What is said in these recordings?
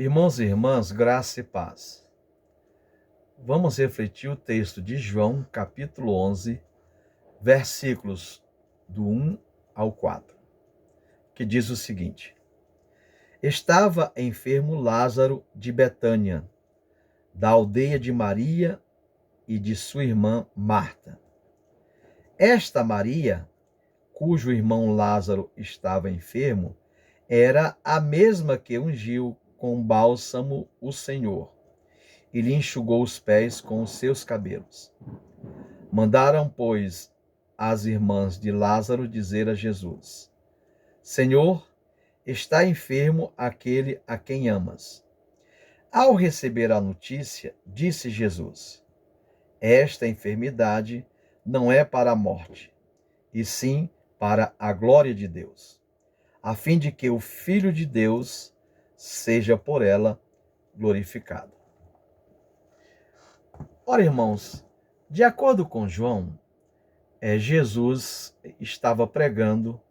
Irmãos e irmãs, graça e paz. Vamos refletir o texto de João, capítulo 11, versículos do 1 ao 4, que diz o seguinte: Estava enfermo Lázaro de Betânia, da aldeia de Maria e de sua irmã Marta. Esta Maria, cujo irmão Lázaro estava enfermo, era a mesma que ungiu com bálsamo o Senhor e lhe enxugou os pés com os seus cabelos. Mandaram, pois, as irmãs de Lázaro dizer a Jesus: Senhor, está enfermo aquele a quem amas. Ao receber a notícia, disse Jesus: Esta enfermidade não é para a morte, e sim para a glória de Deus, a fim de que o Filho de Deus seja por ela glorificado. Ora, irmãos, de acordo com João, Jesus estava pregando,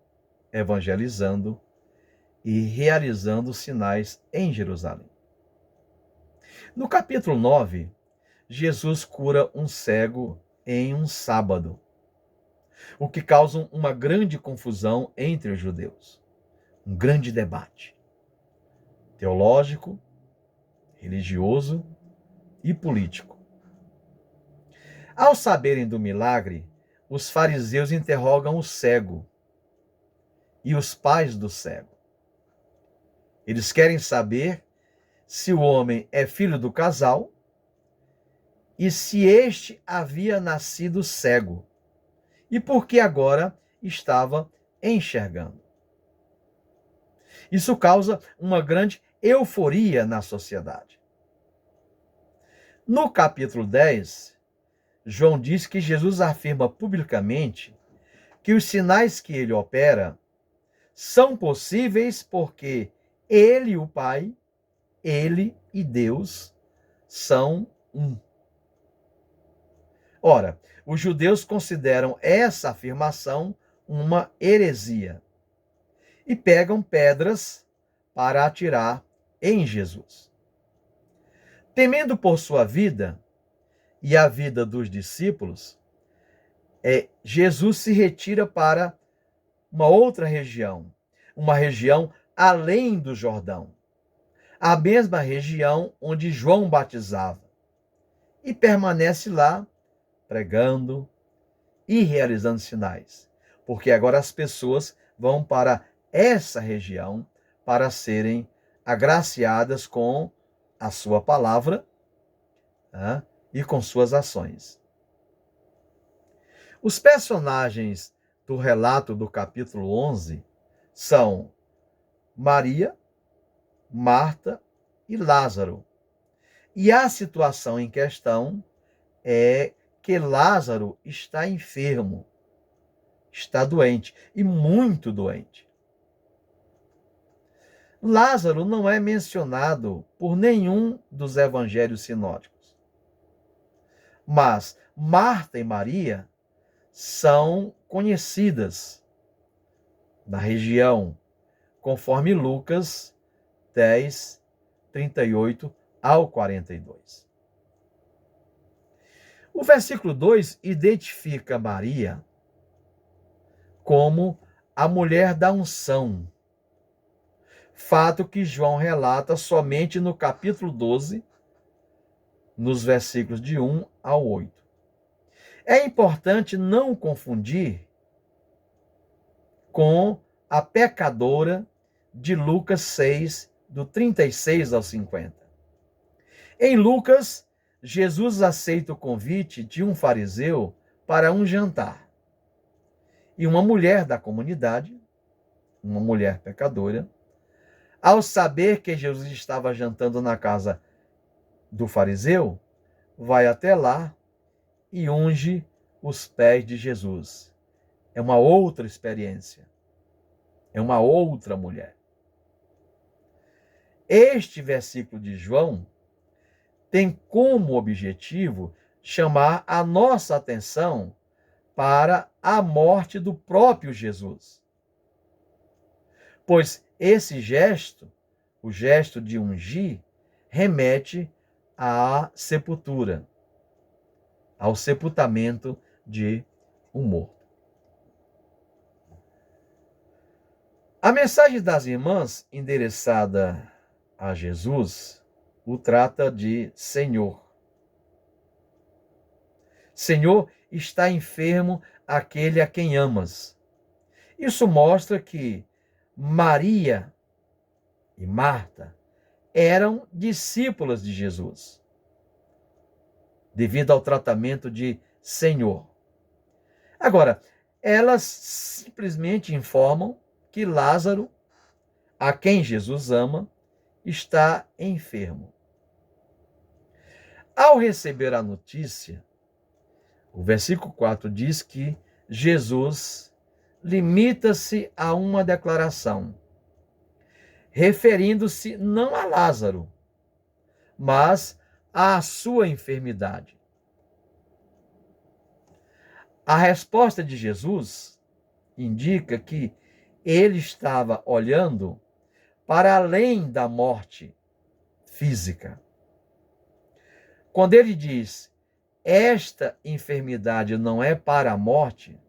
evangelizando e realizando sinais em Jerusalém. No capítulo 9, Jesus cura um cego em um sábado, o que causa uma grande confusão entre os judeus. Um grande debate teológico, religioso e político. Ao saberem do milagre, os fariseus interrogam o cego e os pais do cego. Eles querem saber se o homem é filho do casal e se este havia nascido cego e por que agora estava enxergando. Isso causa uma grande euforia na sociedade. No capítulo 10, João diz que Jesus afirma publicamente que os sinais que ele opera são possíveis porque ele e o Pai, ele e Deus, são um. Ora, os judeus consideram essa afirmação uma heresia e pegam pedras para atirar em Jesus. Temendo por sua vida e a vida dos discípulos, Jesus se retira para uma outra região, uma região além do Jordão, a mesma região onde João batizava, e permanece lá pregando e realizando sinais, porque agora as pessoas vão para essa região para serem agraciadas com a sua palavra, e com suas ações. Os personagens do relato do capítulo 11 são Maria, Marta e Lázaro. E a situação em questão é que Lázaro está enfermo, está doente, e muito doente. Lázaro não é mencionado por nenhum dos evangelhos sinóticos. Mas Marta e Maria são conhecidas na região, conforme Lucas 10, 38 ao 42. O versículo 2 identifica Maria como a mulher da unção, fato que João relata somente no capítulo 12, nos versículos de 1 ao 8. É importante não confundir com a pecadora de Lucas 6, do 36 ao 50. Em Lucas, Jesus aceita o convite de um fariseu para um jantar. E uma mulher da comunidade, uma mulher pecadora, ao saber que Jesus estava jantando na casa do fariseu, vai até lá e unge os pés de Jesus. É uma outra experiência. É uma outra mulher. Este versículo de João tem como objetivo chamar a nossa atenção para a morte do próprio Jesus. Pois esse gesto o gesto de ungir, remete à sepultura, ao sepultamento de um morto. A mensagem das irmãs, endereçada a Jesus, o trata de Senhor. Senhor, está enfermo aquele a quem amas. Isso mostra que Maria e Marta eram discípulas de Jesus, devido ao tratamento de Senhor. Agora, elas simplesmente informam que Lázaro, a quem Jesus ama, está enfermo. Ao receber a notícia, o versículo 4 diz que Jesus limita-se a uma declaração, referindo-se não a Lázaro, mas à sua enfermidade. A resposta de Jesus indica que ele estava olhando para além da morte física. Quando ele diz, esta enfermidade não é para a morte,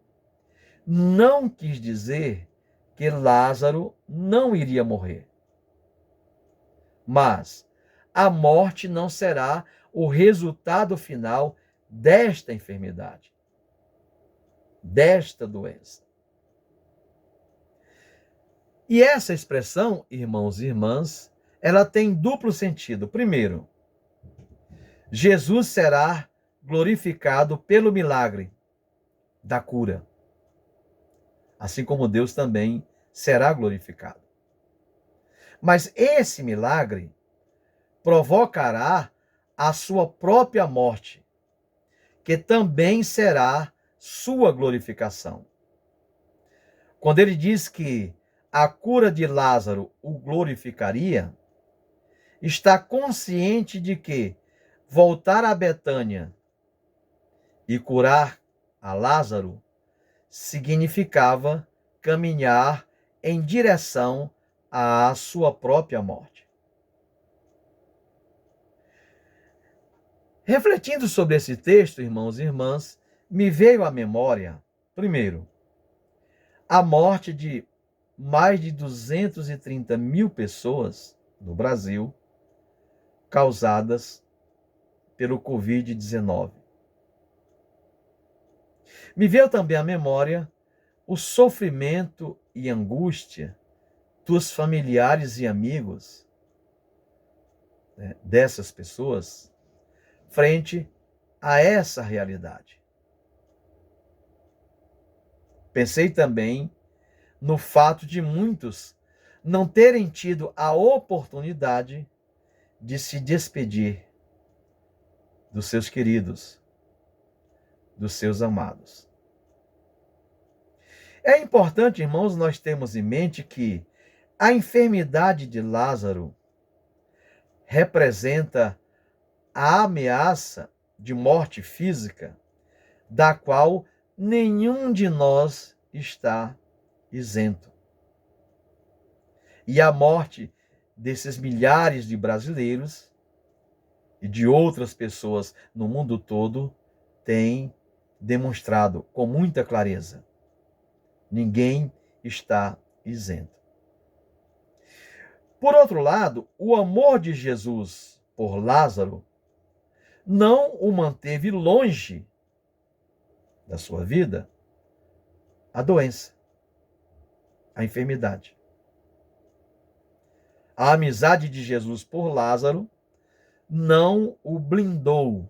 não quis dizer que Lázaro não iria morrer. Mas a morte não será o resultado final desta enfermidade, desta doença. E essa expressão, irmãos e irmãs, ela tem duplo sentido. Primeiro, Jesus será glorificado pelo milagre da cura, assim como Deus também será glorificado. Mas esse milagre provocará a sua própria morte, que também será sua glorificação. Quando ele diz que a cura de Lázaro o glorificaria, está consciente de que voltar a Betânia e curar a Lázaro significava caminhar em direção à sua própria morte. Refletindo sobre esse texto, irmãos e irmãs, me veio à memória, primeiro, a morte de mais de 230 mil pessoas no Brasil, causadas pelo Covid-19. Me veio também à memória o sofrimento e angústia dos familiares e amigos, dessas pessoas frente a essa realidade. Pensei também no fato de muitos não terem tido a oportunidade de se despedir dos seus queridos, dos seus amados. É importante, irmãos, nós termos em mente que a enfermidade de Lázaro representa a ameaça de morte física, da qual nenhum de nós está isento. E a morte desses milhares de brasileiros e de outras pessoas no mundo todo tem demonstrado com muita clareza: ninguém está isento. Por outro lado, o amor de Jesus por Lázaro não o manteve longe da sua vida a doença, a enfermidade. A amizade de Jesus por Lázaro não o blindou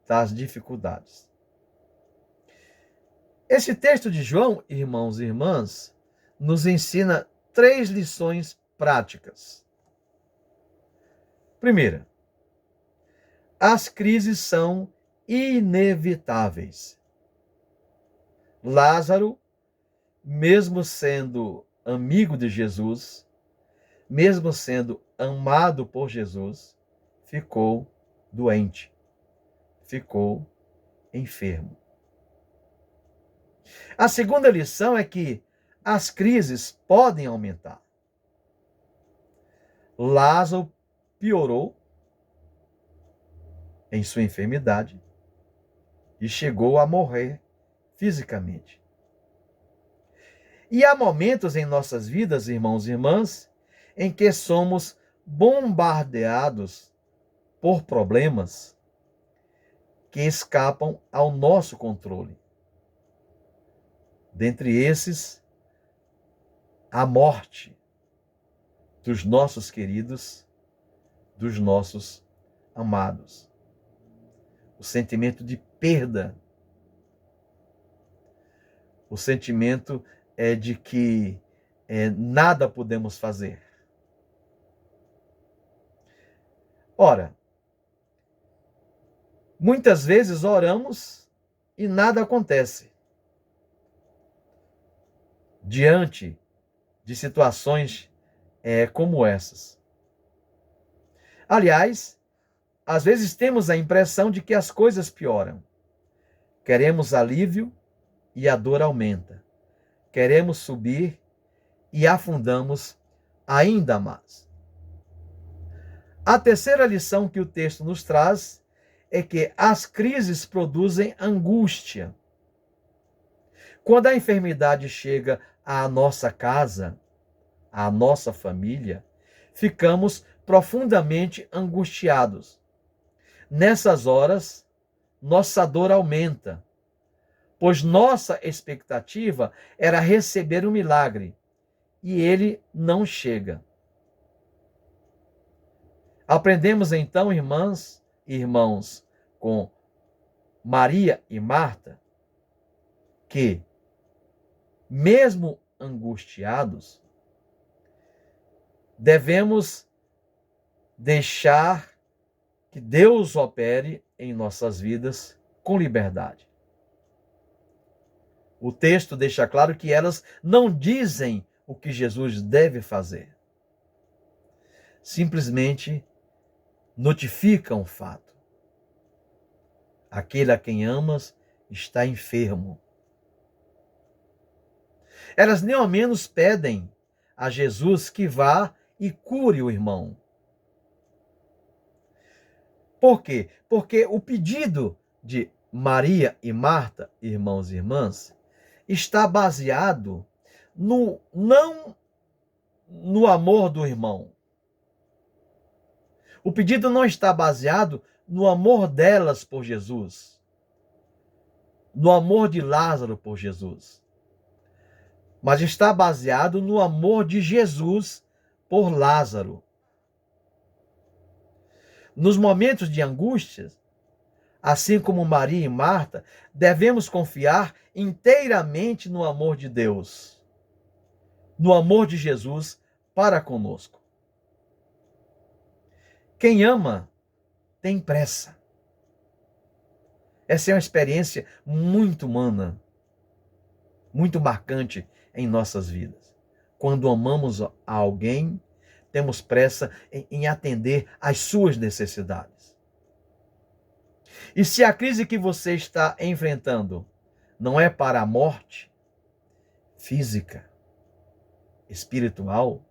das dificuldades. Esse texto de João, irmãos e irmãs, nos ensina 3 lições práticas. Primeira, as crises são inevitáveis. Lázaro, mesmo sendo amigo de Jesus, mesmo sendo amado por Jesus, ficou doente, ficou enfermo. A segunda lição é que as crises podem aumentar. Lázaro piorou em sua enfermidade e chegou a morrer fisicamente. E há momentos em nossas vidas, irmãos e irmãs, em que somos bombardeados por problemas que escapam ao nosso controle. Dentre esses, a morte dos nossos queridos, dos nossos amados. O sentimento de perda. O sentimento de que nada podemos fazer. Ora, muitas vezes oramos e nada acontece. Diante de situações como essas. Aliás, às vezes temos a impressão de que as coisas pioram. Queremos alívio e a dor aumenta. Queremos subir e afundamos ainda mais. A terceira lição que o texto nos traz é que as crises produzem angústia. Quando a enfermidade chega à nossa casa, à nossa família, ficamos profundamente angustiados. Nessas horas, nossa dor aumenta, pois nossa expectativa era receber um milagre, e ele não chega. Aprendemos então, irmãs e irmãos, com Maria e Marta, que, mesmo angustiados, devemos deixar que Deus opere em nossas vidas com liberdade. O texto deixa claro que elas não dizem o que Jesus deve fazer. Simplesmente notificam o fato. Aquele a quem amas está enfermo. Elas nem ao menos pedem a Jesus que vá e cure o irmão. Por quê? Porque o pedido de Maria e Marta, irmãos e irmãs, está baseado não no amor do irmão. O pedido não está baseado no amor delas por Jesus, no amor de Lázaro por Jesus, mas está baseado no amor de Jesus por Lázaro. Nos momentos de angústia, assim como Maria e Marta, devemos confiar inteiramente no amor de Deus, no amor de Jesus para conosco. Quem ama tem pressa. Essa é uma experiência muito humana, muito marcante em nossas vidas. Quando amamos a alguém, temos pressa em atender às suas necessidades. E se a crise que você está enfrentando não é para a morte física, espiritual,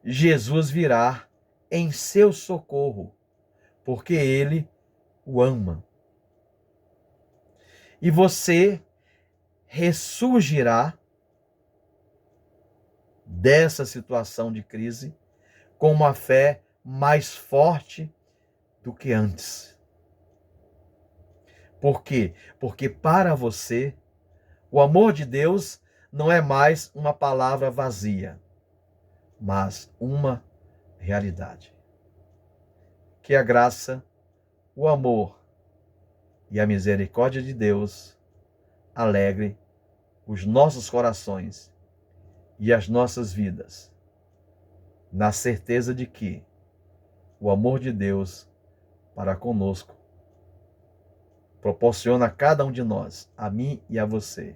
Jesus virá em seu socorro, porque ele o ama. E você ressurgirá dessa situação de crise com uma fé mais forte do que antes. Por quê? Porque para você, o amor de Deus não é mais uma palavra vazia, mas uma realidade. Que a graça, o amor e a misericórdia de Deus alegre os nossos corações e as nossas vidas, na certeza de que o amor de Deus para conosco proporciona a cada um de nós, a mim e a você,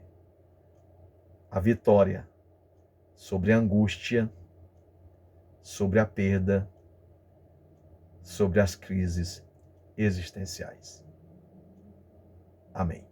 a vitória sobre a angústia, sobre a perda, sobre as crises existenciais. Amém.